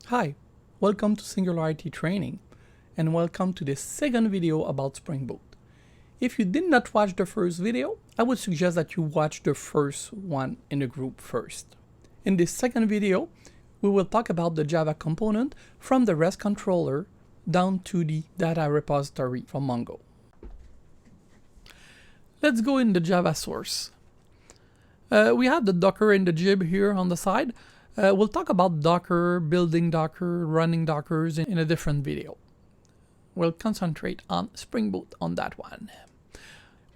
Hi, welcome to singularIt training, and welcome to this second video about Spring Boot. If you did not watch the first video, I would suggest that you watch the first one in the group first. In this second video, we will talk about the Java component from the REST controller down to the data repository from Mongo. Let's go in the Java source. We have the Docker and the Jib here on the side. We'll talk about Docker, building Docker, running Dockers in a different video. We'll concentrate on Spring Boot on that one.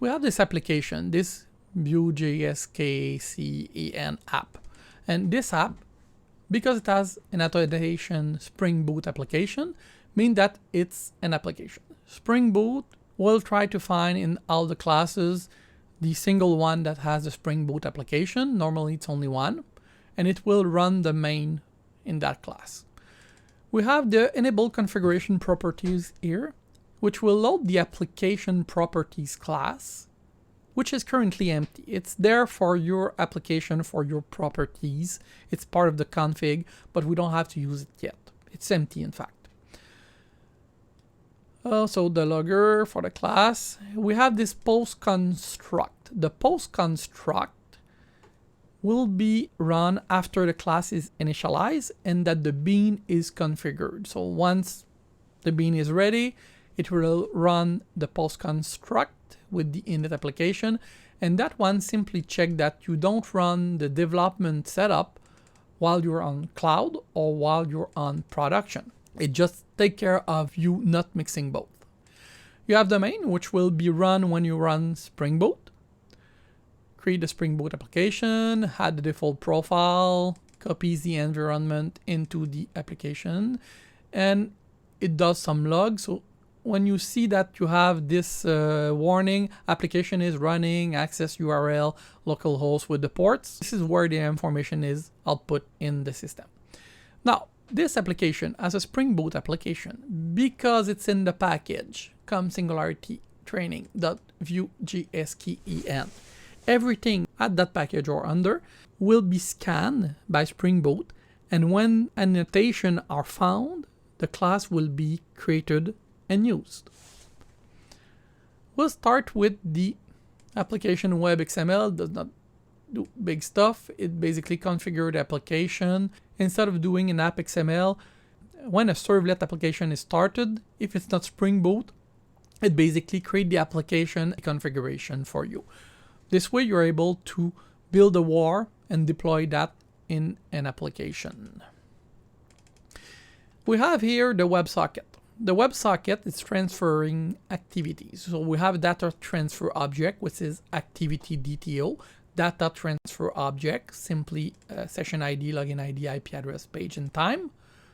We have this application, this Vue.js KCEN app. And this app, because it has an annotation Spring Boot application, means that it's an application. Spring Boot will try to find in all the classes the single one that has a Spring Boot application. Normally it's only one. And it will run the main in that class. We have the enable configuration properties here, which will load the application properties class, which is currently empty. It's there for your application, for your properties. It's part of the config, but we don't have to use it yet. It's empty, in fact. So the logger for the class. We have this post construct. The post construct will be run after the class is initialized and that the bean is configured. So once the bean is ready, it will run the post construct with the init application, and that one simply check that you don't run the development setup while you're on cloud or while you're on production. It just take care of you not mixing both. You have the main, which will be run when you run Spring Boot. Create the Spring Boot application, add the default profile, copies the environment into the application, and it does some logs. So when you see that you have this warning, application is running, access URL, localhost with the ports, this is where the information is output in the system. Now, this application as a Spring Boot application, because it's in the package, comes singularIt training.vue.js. Everything at that package or under will be scanned by Spring Boot, and when annotations are found, the class will be created and used. We'll start with the application web XML. Does not do big stuff. It basically configures the application. Instead of doing an app XML, when a servlet application is started, if it's not Spring Boot, it basically creates the application configuration for you. This way you're able to build a WAR and deploy that in an application. We have here the WebSocket. The WebSocket is transferring activities. So we have data transfer object, which is activity DTO. Data transfer object, simply session ID, login ID, IP address, page, and time.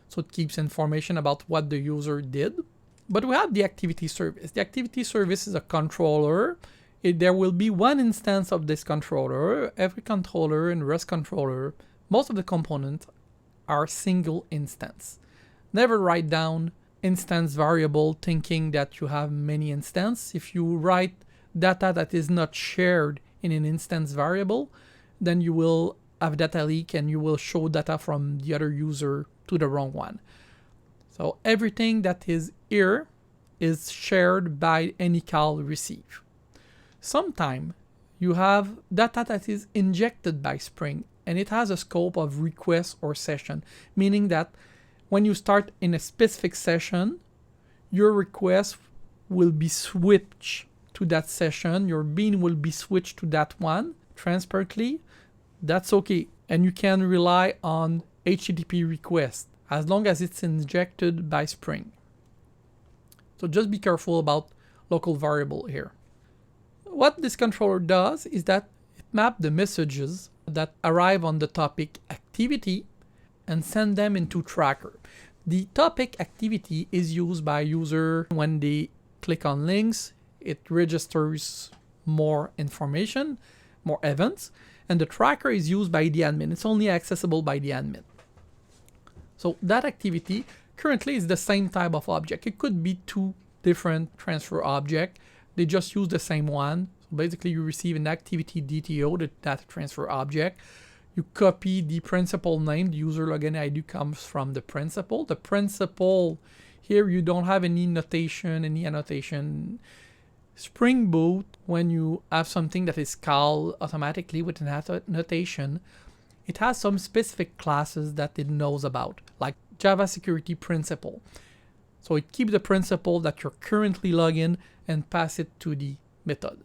So it keeps information about what the user did. But we have the activity service. The activity service is a controller. There will be one instance of this controller. Every controller and REST controller, most of the components are single instance. Never write down instance variable thinking that you have many instances. If you write data that is not shared in an instance variable, then you will have data leak and you will show data from the other user to the wrong one. So everything that is here is shared by any call receive. Sometimes you have data that is injected by Spring and it has a scope of request or session, meaning that when you start in a specific session, your request will be switched to that session, your bean will be switched to that one transparently. That's okay. And you can rely on HTTP request as long as it's injected by Spring. So just be careful about local variable here. What this controller does is that it maps the messages that arrive on the topic activity and send them into tracker. The topic activity is used by user when they click on links. It registers more information, more events, and the tracker is used by the admin. It's only accessible by the admin. So that activity currently is the same type of object. It could be two different transfer objects. They just use the same one. So basically you receive an activity DTO, the data transfer object. you copy the principal name. The user login ID comes from the principal. The principal, here you don't have any notation, any annotation. SpringBoot, when you have something that is called automatically with an annotation, it has some specific classes that it knows about, like Java Security Principal. So it keeps the principal that you're currently logged in and pass it to the method.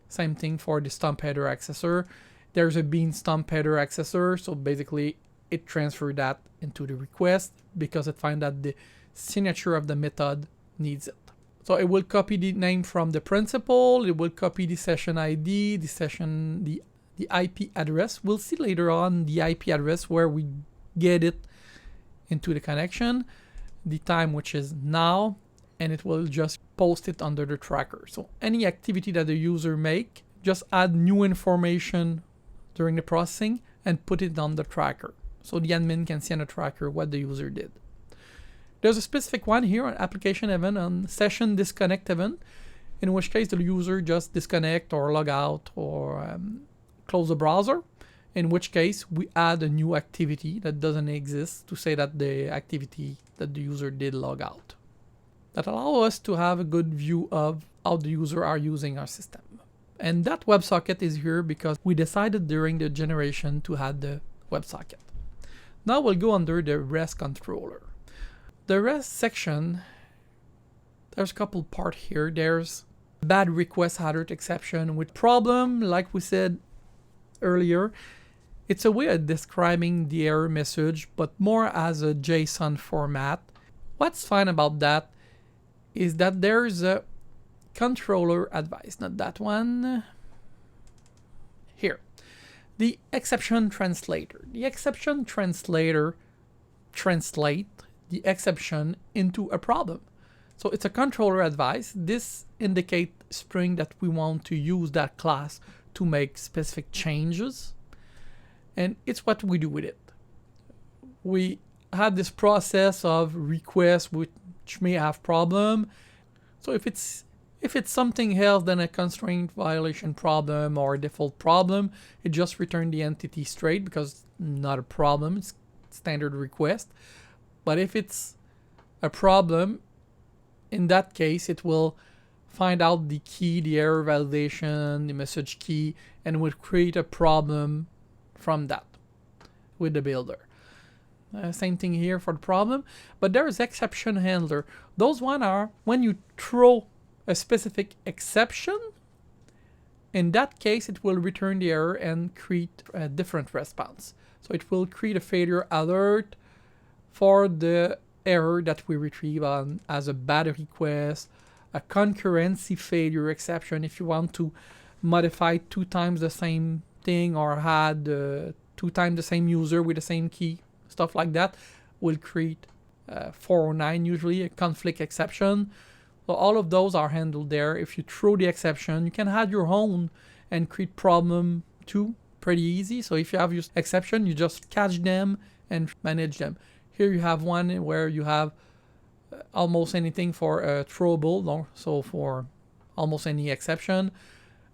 Same thing for the stump header accessor. There's a bean stump header accessor, so basically it transfers that into the request because it finds that the signature of the method needs it. So it will copy the name from the principal, it will copy the session ID, the IP address. We'll see later on the IP address where we get it into the connection, the time which is now, and it will just post it under the tracker. So any activity that the user make, just add new information during the processing and put it on the tracker. So the admin can see on the tracker what the user did. There's a specific one here on application event, on session disconnect event, in which case the user just disconnect or log out or close the browser, in which case we add a new activity that doesn't exist to say that the activity that the user did log out. That allows us to have a good view of how the user are using our system. And that WebSocket is here because we decided during the generation to add the WebSocket. Now we'll go under the REST controller. The REST section, there's a couple parts here. There's bad request alert exception with problem, like we said earlier. It's a way of describing the error message, but more as a JSON format. What's fine about that is that there's a controller advice, not that one. Here, the exception translator. The exception translator translates the exception into a problem. So it's a controller advice. This indicates Spring that we want to use that class to make specific changes. And it's what we do with it. We have this process of requests which may have problem. So if it's something else than a constraint violation problem or a default problem, it just returns the entity straight because it's not a problem, it's standard request. But if it's a problem, in that case, it will find out the key, the error validation, the message key, and will create a problem from that with the builder. Same thing here for the problem, but there is exception handler. Those one are when you throw a specific exception, in that case, it will return the error and create a different response. So it will create a failure alert for the error that we retrieve as a bad request, a concurrency failure exception if you want to modify 2 times the same thing or had 2 times the same user with the same key, stuff like that, will create 409 usually, a conflict exception. So all of those are handled there. If you throw the exception, you can add your own and create problem too, pretty easy. So if you have your exception, you just catch them and manage them. Here you have one where you have almost anything for throwable, so for almost any exception,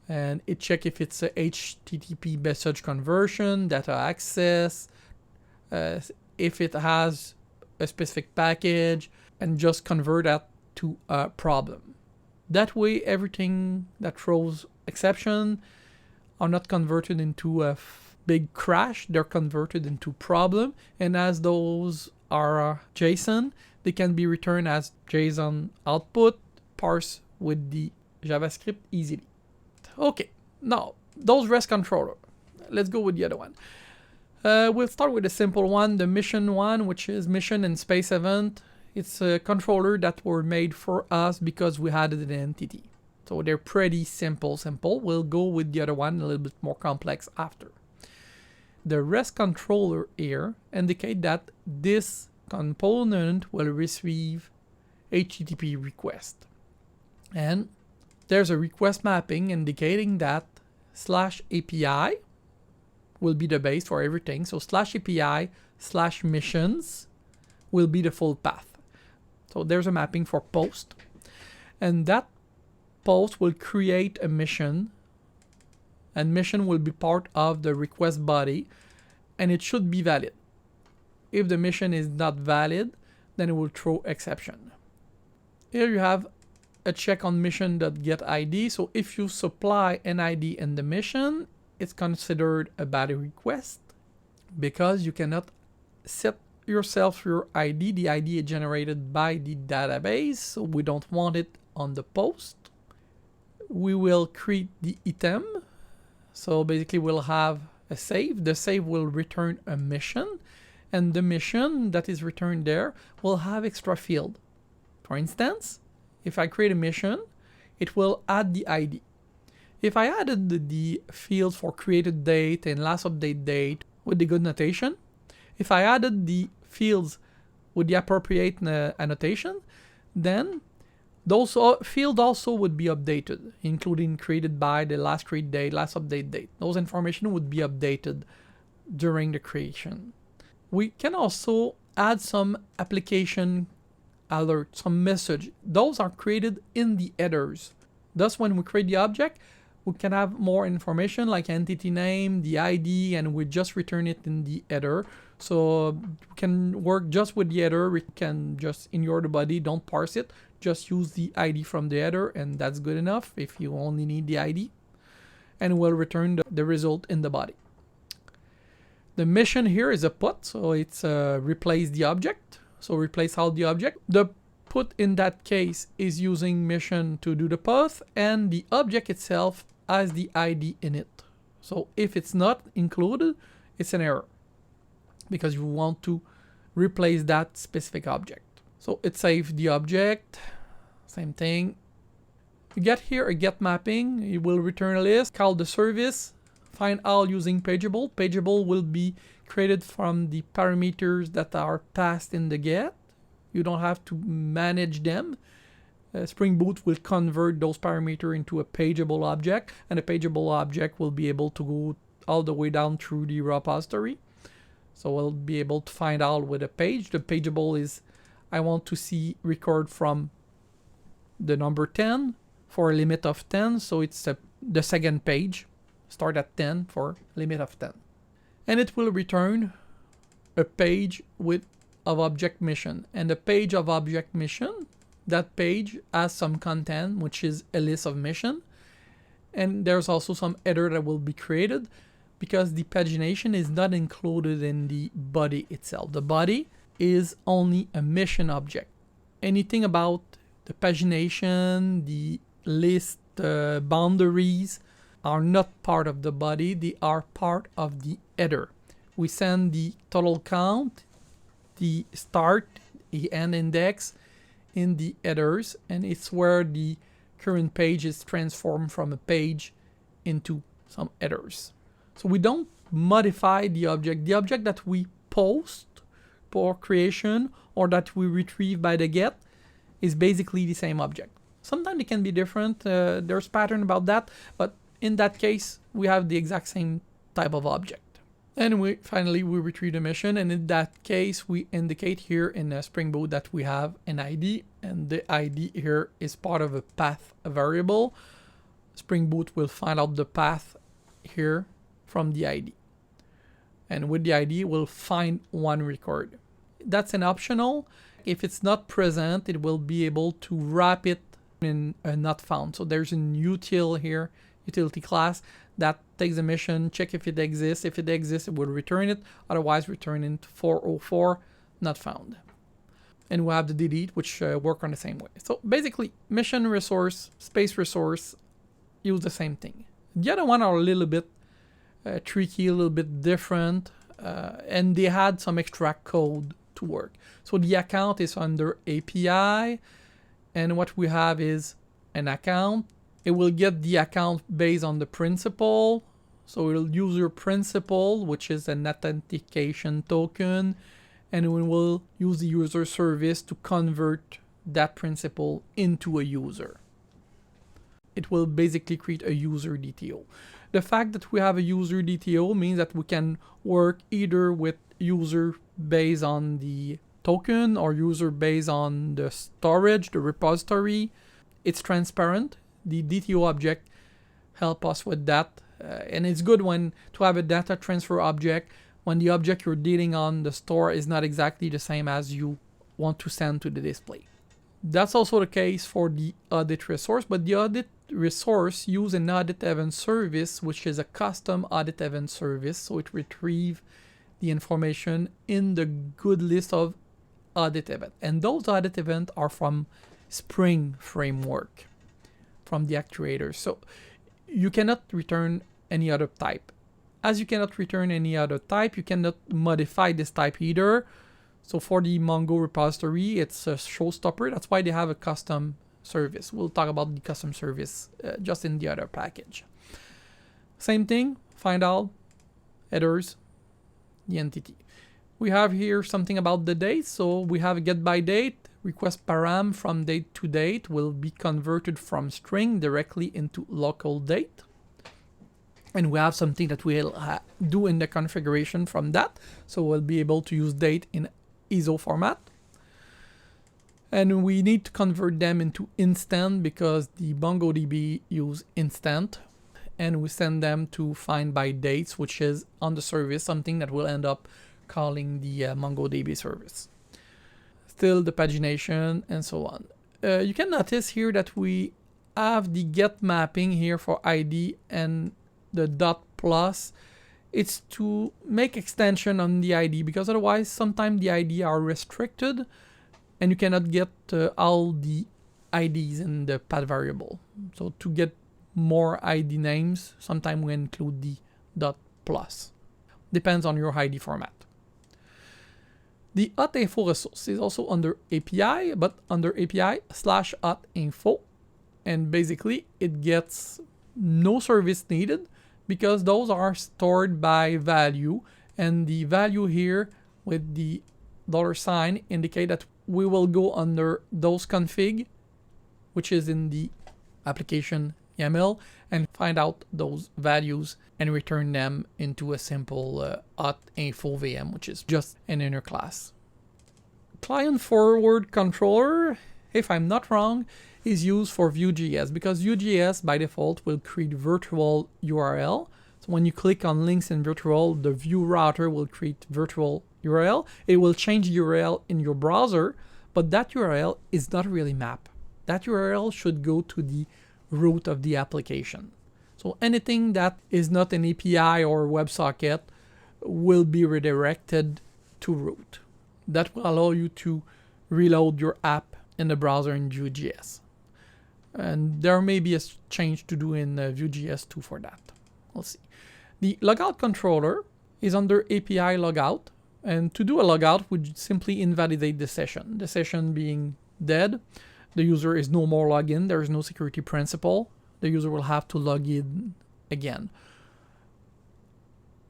and it checks if it's a HTTP message conversion, data access, if it has a specific package, and just convert that to a problem. That way, everything that throws exception are not converted into a big crash, they're converted into problem, and as those are JSON, they can be returned as JSON output, parsed with the JavaScript easily. Okay, now those REST controller. Let's go with the other one. We'll start with the simple one, the mission one, which is mission and space event. It's a controller that were made for us because we had an entity. So they're pretty simple. We'll go with the other one, a little bit more complex after. The REST controller here indicate that this component will receive HTTP request. And there's a request mapping indicating that /API will be the base for everything. So /API /missions will be the full path. So there's a mapping for post. And that post will create a mission, and mission will be part of the request body, and it should be valid. If the mission is not valid, then it will throw exception. Here you have a check on mission.getID. So if you supply an ID in the mission, it's considered a body request because you cannot set yourself your ID. The ID is generated by the database, so we don't want it on the post. We will create the item. So basically we'll have a save. The save will return a mission, and the mission that is returned there will have extra field. For instance, if I create a mission, it will add the ID. If I added the fields for created date and last update date with the good notation, if I added the fields with the appropriate annotation, then those fields also would be updated, including created by, the last create date, last update date. Those information would be updated during the creation. We can also add some application alert, some message. Those are created in the headers. Thus, when we create the object, we can have more information like entity name, the ID, and we just return it in the header. So we can work just with the header. We can just ignore the body, don't parse it. Just use the ID from the header, and that's good enough if you only need the ID. And we'll return the result in the body. The mission here is a put, so it's replace the object. So replace all the object. The put in that case is using mission to do the path, and the object itself has the ID in it. So if it's not included, it's an error because you want to replace that specific object. So it saves the object, same thing. You get here a get mapping, it will return a list, call the service, find all using pageable. Pageable will be created from the parameters that are passed in the get. You don't have to manage them. SpringBoot will convert those parameters into a pageable object, and the pageable object will be able to go all the way down through the repository. So we'll be able to find out with a page. The pageable is, I want to see record from the number 10 for a limit of 10. So it's the second page. Start at 10 for limit of 10. And it will return a page of object mission. And the page of object mission, that page has some content, which is a list of mission. And there's also some header that will be created because the pagination is not included in the body itself. The body is only a mission object. Anything about the pagination, the list boundaries are not part of the body. They are part of the header. We send the total count, the start, the end index in the headers, and it's where the current page is transformed from a page into some headers. So we don't modify the object. The object that we post for creation or that we retrieve by the get is basically the same object. Sometimes it can be different. There's pattern about that, but in that case, we have the exact same type of object. And finally we retrieve the mission, and in that case we indicate here in SpringBoot that we have an ID, and the ID here is part of a path variable. SpringBoot will find out the path here from the ID, and with the ID we'll find one record. That's an optional. If it's not present, it will be able to wrap it in a not found. So there's an util here, utility class, that takes the mission, check if it exists. If it exists, it will return it. Otherwise, return it 404, not found. And we'll have the delete, which work on the same way. So basically, mission resource, space resource, use the same thing. The other one are a little bit tricky, a little bit different, and they had some extra code to work. So the account is under API, and what we have is an account. It will get the account based on the principal. So it will use your principal, which is an authentication token, and we will use the user service to convert that principal into a user. It will basically create a user DTO. The fact that we have a user DTO means that we can work either with user based on the token or user based on the storage, the repository. It's transparent. The DTO object help us with that, and it's good when to have a data transfer object when the object you're dealing on the store is not exactly the same as you want to send to the display. That's also the case for the audit resource, but the audit resource uses an audit event service, which is a custom audit event service. So it retrieves the information in the good list of audit events. And those audit events are from Spring framework, from the actuator. So you cannot return any other type. As you cannot return any other type, you cannot modify this type either. So for the Mongo repository, it's a showstopper. That's why they have a custom service. We'll talk about the custom service just in the other package. Same thing, find all, headers, the entity. We have here something about the date. So we have a get by date, request param from date to date will be converted from string directly into local date. And we have something that we'll do in the configuration from that. So we'll be able to use date in ISO format. And we need to convert them into instant because the MongoDB use instant. And we send them to find by dates, which is on the service, something that will end up calling the MongoDB service. Still the pagination and so on. You can notice here that we have the get mapping here for ID and the dot plus. It's to make extension on the ID because otherwise sometimes the ID are restricted and you cannot get all the IDs in the path variable. So to get more ID names, sometimes we include the dot plus. Depends on your ID format. The auth info resource is also under API, but under API / auth info. And basically it gets no service needed because those are stored by value, and the value here with the $sign indicate that we will go under those config, which is in the application YAML, and find out those values and return them into a simple auth info VM, which is just an inner class. Client forward controller, if I'm not wrong, is used for Vue.js because Vue.js by default will create virtual URL. So when you click on links in virtual, the Vue router will create virtual URL. It will change the URL in your browser, but that URL is not really mapped. That URL should go to the root of the application. So anything that is not an API or WebSocket will be redirected to root. That will allow you to reload your app in the browser in Vue.js. And there may be a change to do in Vue.js 2 for that. We'll see. The logout controller is under API logout. And to do a logout, we simply invalidate the session. The session being dead, the user is no more logged in. There is no security principle. The user will have to log in again.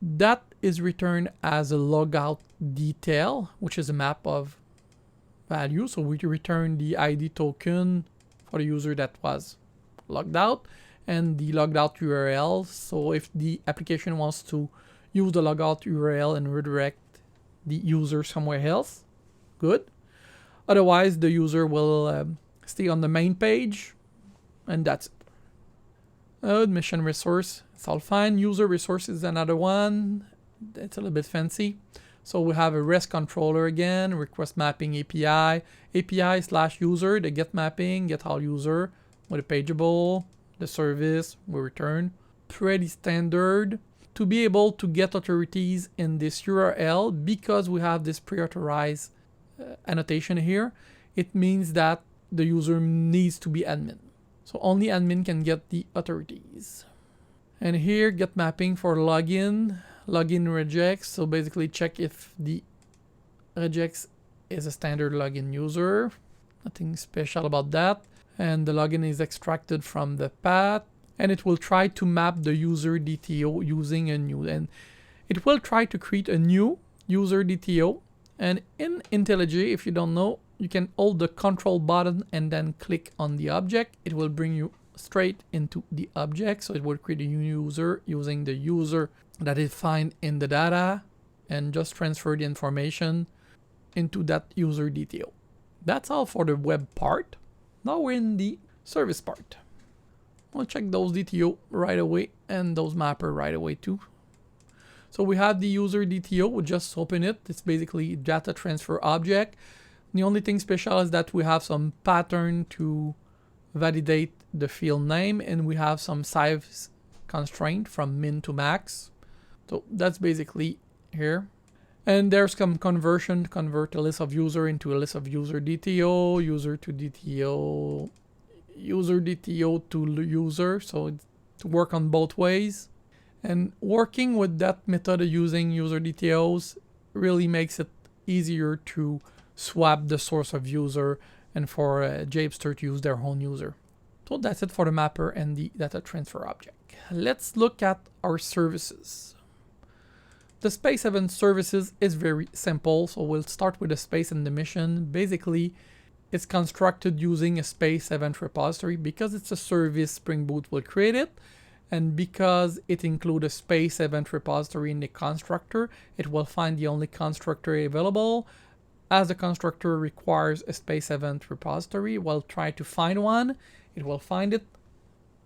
That is returned as a logout detail, which is a map of value. So we return the ID token for the user that was logged out and the logged out URL. So if the application wants to use the logout URL and redirect the user somewhere else, good. Otherwise, the user will stay on the main page, and that's it. Admission resource, it's all fine. User resource is another one. It's a little bit fancy. So we have a REST controller again, request mapping API, API/user, the get mapping, get all user with a pageable, the service we return. Pretty standard. To be able to get authorities in this URL, because we have this pre-authorized annotation here, it means that the user needs to be admin. So only admin can get the authorities. And here, get mapping for login. Login regex. So basically check if the regex is a standard login user. Nothing special about that. And the login is extracted from the path. And it will try to map the user DTO using a new. And it will try to create a new user DTO. And in IntelliJ, if you don't know, you can hold the control button and then click on the object. It will bring you straight into the object. So it will create a new user using the user that is defined in the data and just transfer the information into that user DTO. That's all for the web part. Now we're in the service part. We'll check those DTO right away and those mapper right away too. So we have the user DTO, we just open it. It's basically data transfer object. The only thing special is that we have some pattern to validate the field name, and we have some size constraint from min to max. So that's basically here. And there's some conversion to convert a list of user into a list of user DTO, user to DTO, user DTO to user. So it's to work on both ways. And working with that method using user DTOs really makes it easier to swap the source of user and for JHipster to use their own user. So that's it for the mapper and the data transfer object. Let's look at our services. The space event services is very simple, so we'll start with the space and the mission. Basically, it's constructed using a space event repository. Because it's a service, Spring Boot will create it, and because it includes a space event repository in the constructor, it will find the only constructor available. As the constructor requires a space event repository, we'll try to find one. It will find it,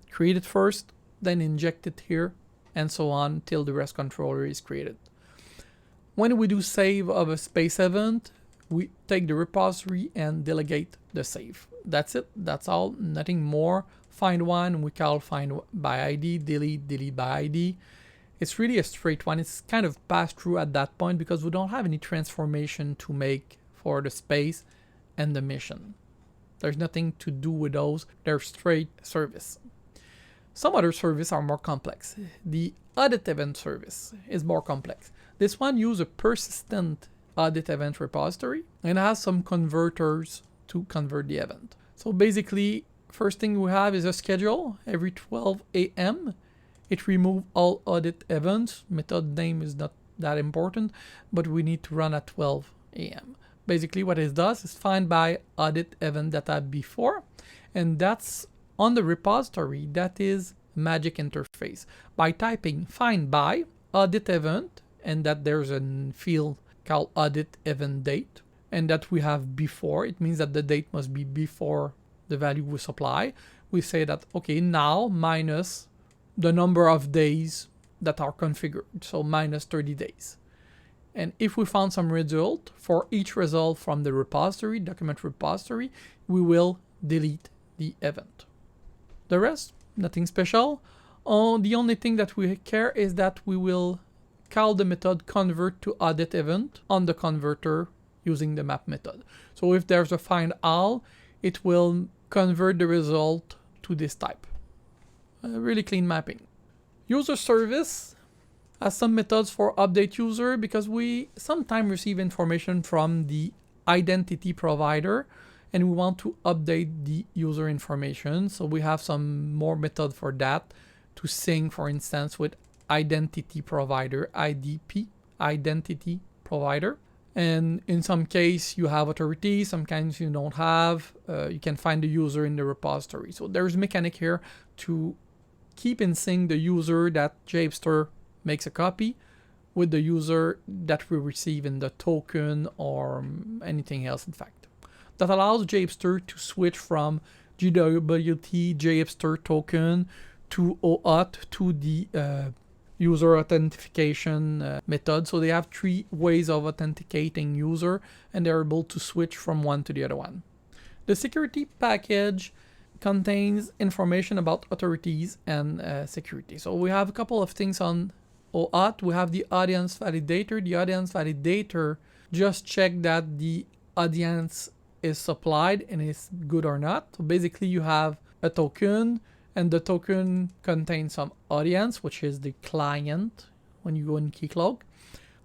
create it first, then inject it here, and so on till the REST controller is created. When we do save of a space event, we take the repository and delegate the save. That's it. That's all. Nothing more. Find one. We call find by ID, delete by ID. It's really a straight one. It's kind of passed through at that point because we don't have any transformation to make for the space and the mission. There's nothing to do with those. They're straight service. Some other services are more complex. The audit event service is more complex. This one uses a persistent audit event repository and has some converters to convert the event. So basically, first thing we have is a schedule every 12 a.m. It removes all audit events. Method name is not that important, but we need to run at 12 a.m. Basically, what it does is find by audit event data before, and that's on the repository. That is magic interface. By typing find by audit event, and that there's a field called audit event date, and that we have before, it means that the date must be before the value we supply. We say that, okay, now minus the number of days that are configured, so minus 30 days. And if we found some result, for each result from the repository, document repository, we will delete the event. The rest, nothing special. The only thing that we care is that we will call the method convert to audit event on the converter using the map method. So if there's a find all, it will convert the result to this type. Really clean mapping. User service has some methods for update user because we sometimes receive information from the identity provider and we want to update the user information. So we have some more method for that to sync, for instance, with identity provider, IDP, identity provider. And in some case you have authority, sometimes you don't have. You can find the user in the repository. So there's a mechanic here to keep in sync the user that JHipster makes a copy with the user that we receive in the token or anything else, in fact. That allows JHipster to switch from GWT JHipster token to OAuth to the user authentication method. So they have 3 ways of authenticating user and they're able to switch from one to the other one. The security package contains information about authorities and security. So we have a couple of things on OAuth. We have the audience validator. The audience validator just check that the audience is supplied and is good or not. So basically you have a token and the token contains some audience, which is the client when you go in Keycloak.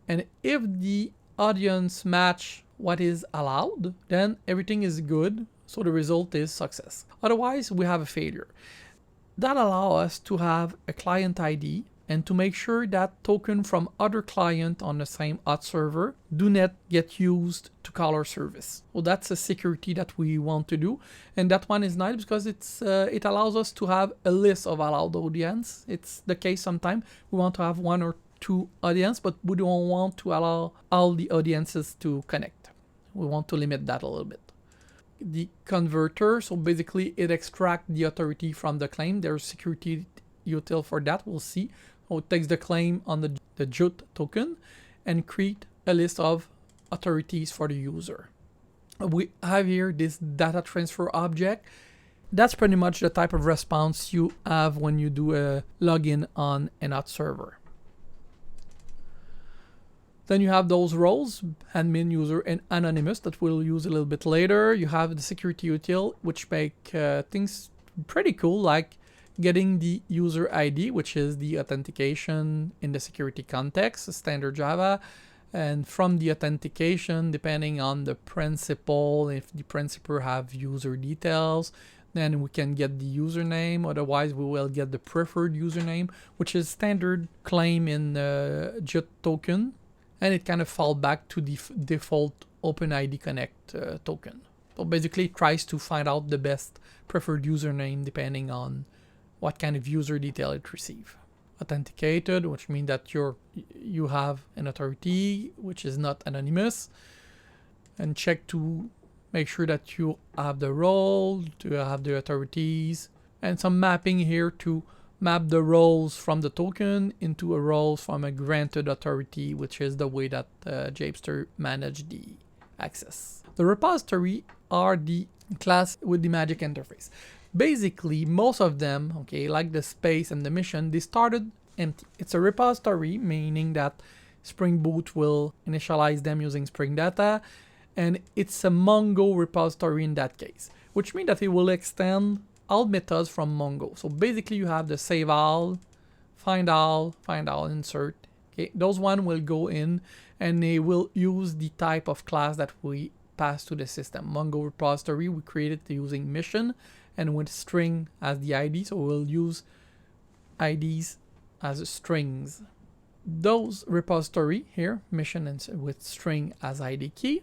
And if the audience match what is allowed, then everything is good. So the result is success. Otherwise, we have a failure. That allows us to have a client ID and to make sure that token from other client on the same auth server do not get used to call our service. So that's a security that we want to do. And that one is nice because it allows us to have a list of allowed audience. It's the case sometimes we want to have 1 or 2 audience, but we don't want to allow all the audiences to connect. We want to limit that a little bit. The converter, so basically it extracts the authority from the claim. There's security util for that, we'll see. So it takes the claim on the the JHipster token, and create a list of authorities for the user. We have here this data transfer object. That's pretty much the type of response you have when you do a login on an auth server. Then you have those roles, admin, user, and anonymous, that we'll use a little bit later. You have the security util, which make things pretty cool, like getting the user ID, which is the authentication in the security context, standard Java. And from the authentication, depending on the principal, if the principal have user details, then we can get the username. Otherwise, we will get the preferred username, which is standard claim in the JHipster token. And it kind of falls back to the default OpenID Connect token. So basically, it tries to find out the best preferred username depending on what kind of user detail it receives. Authenticated, which means that you have an authority which is not anonymous, and check to make sure that you have the role, to have the authorities, and some mapping here to map the roles from the token into a role from a granted authority, which is the way that JHipster manage the access. The repository are the class with the magic interface. Basically, most of them, okay, like the space and the mission, they started empty. It's a repository, meaning that SpringBoot will initialize them using Spring Data, and it's a Mongo repository in that case, which means that it will extend all methods from Mongo. So basically, you have the save all, find all, insert. Okay, those one will go in, and they will use the type of class that we pass to the system. Mongo repository, we created using mission and with string as the ID, so we'll use IDs as strings. Those repository here, mission and with string as ID key,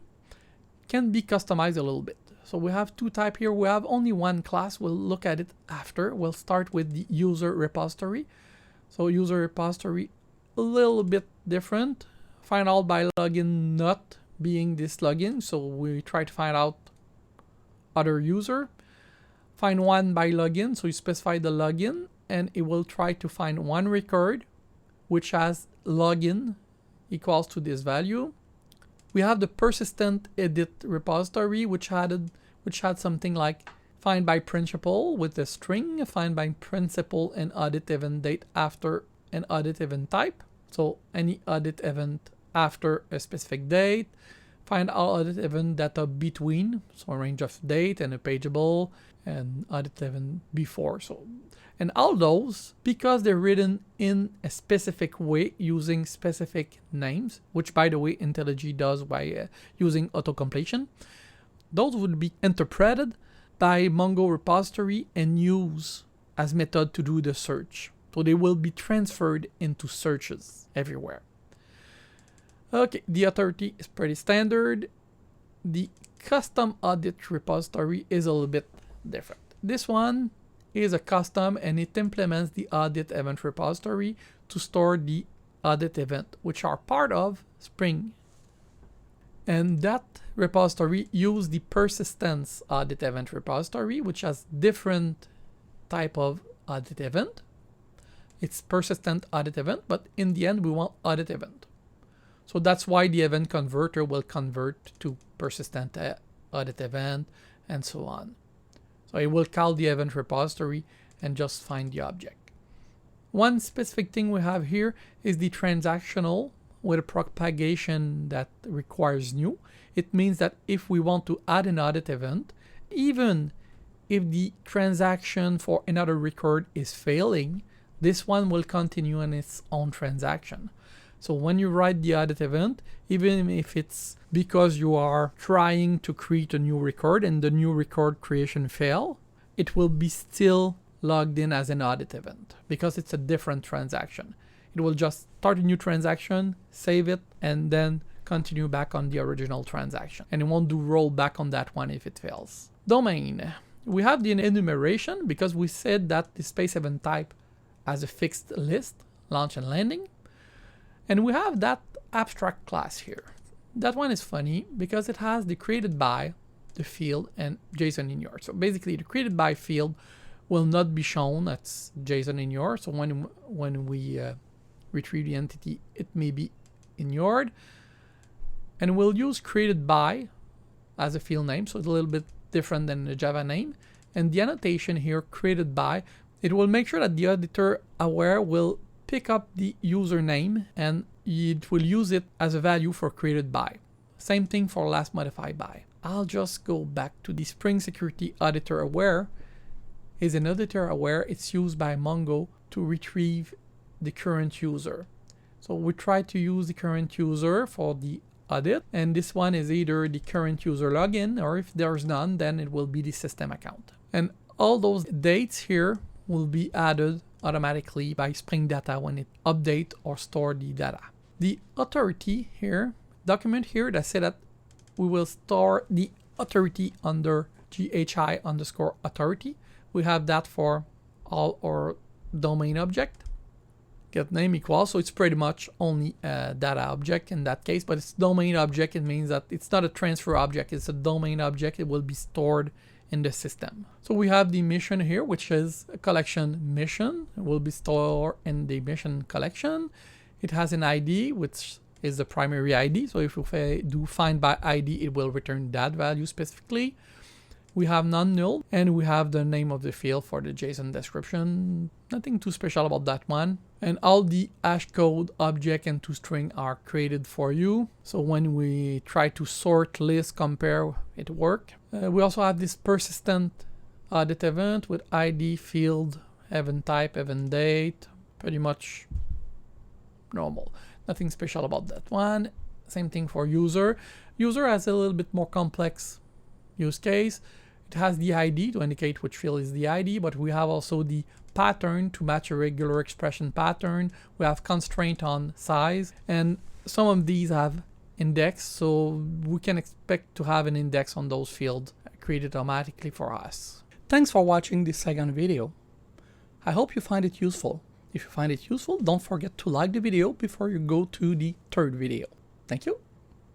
can be customized a little bit. So we have two types here. We have only one class. We'll look at it after. We'll start with the user repository. So user repository, a little bit different. Find all by login not being this login. So we try to find out other user. Find one by login. So you specify the login, and it will try to find one record which has login equals to this value. We have the persistent edit repository, which had something like find by principal with a string, find by principal and audit event date after an audit event type. So any audit event after a specific date, find all audit event data between, so a range of date and a pageable, and audit event before. So, and all those, because they're written in a specific way using specific names, which by the way IntelliJ does by using autocompletion, those would be interpreted by Mongo repository and used as method to do the search. So they will be transferred into searches everywhere. Okay, the authority is pretty standard. The custom audit repository is a little bit different. This one is a custom, and it implements the audit event repository to store the audit event, which are part of Spring. And that repository uses the persistence audit event repository, which has different type of audit event. It's persistent audit event, but in the end we want audit event. So that's why the event converter will convert to persistent audit event and so on. So it will call the event repository and just find the object. One specific thing we have here is the transactional with a propagation that requires new. It means that if we want to add an audit event, even if the transaction for another record is failing, this one will continue on its own transaction. So when you write the audit event, even if it's because you are trying to create a new record and the new record creation fail, it will be still logged in as an audit event because it's a different transaction. It will just start a new transaction, save it, and then continue back on the original transaction. And it won't do rollback on that one if it fails. Domain. We have the enumeration because we said that the space event type has a fixed list, launch and landing. And we have that abstract class here. That one is funny because it has the created by, the field, and JSON in yours. So basically the created by field will not be shown. That's JSON in yours. So when we retrieve the entity, it may be ignored. And we'll use created by as a field name, so it's a little bit different than the Java name. And the annotation here, created by, it will make sure that the editor aware will pick up the username and it will use it as a value for created by. Same thing for last modified by. I'll just go back to the Spring Security Auditor Aware. Is an editor aware, it's used by Mongo to retrieve the current user. So we try to use the current user for the audit, and this one is either the current user login, or if there's none, then it will be the system account. And all those dates here will be added automatically by Spring Data when it update or store the data. The authority here, document here that say that we will store the authority under GHI_authority. We have that for all our domain object. Get name equals, so it's pretty much only a data object in that case, but it's domain object. It means that it's not a transfer object, it's a domain object. It will be stored in the system. So we have the mission here, which is a collection mission. It will be stored in the mission collection. It has an ID, which is the primary ID. So if we do find by ID, it will return that value specifically. We have non-null, and we have the name of the field for the JSON description. Nothing too special about that one. And all the hash code, object, and toString are created for you. So when we try to sort, list, compare, it works. We also have this persistent audit event with ID, field, event type, event date. Pretty much normal. Nothing special about that one. Same thing for user. User has a little bit more complex use case. It has the ID to indicate which field is the ID, but we have also the pattern to match a regular expression pattern. We have constraint on size, and some of these have index, so we can expect to have an index on those fields created automatically for us. Thanks for watching this second video. I hope you find it useful. If you find it useful, don't forget to like the video before you go to the third video. Thank you.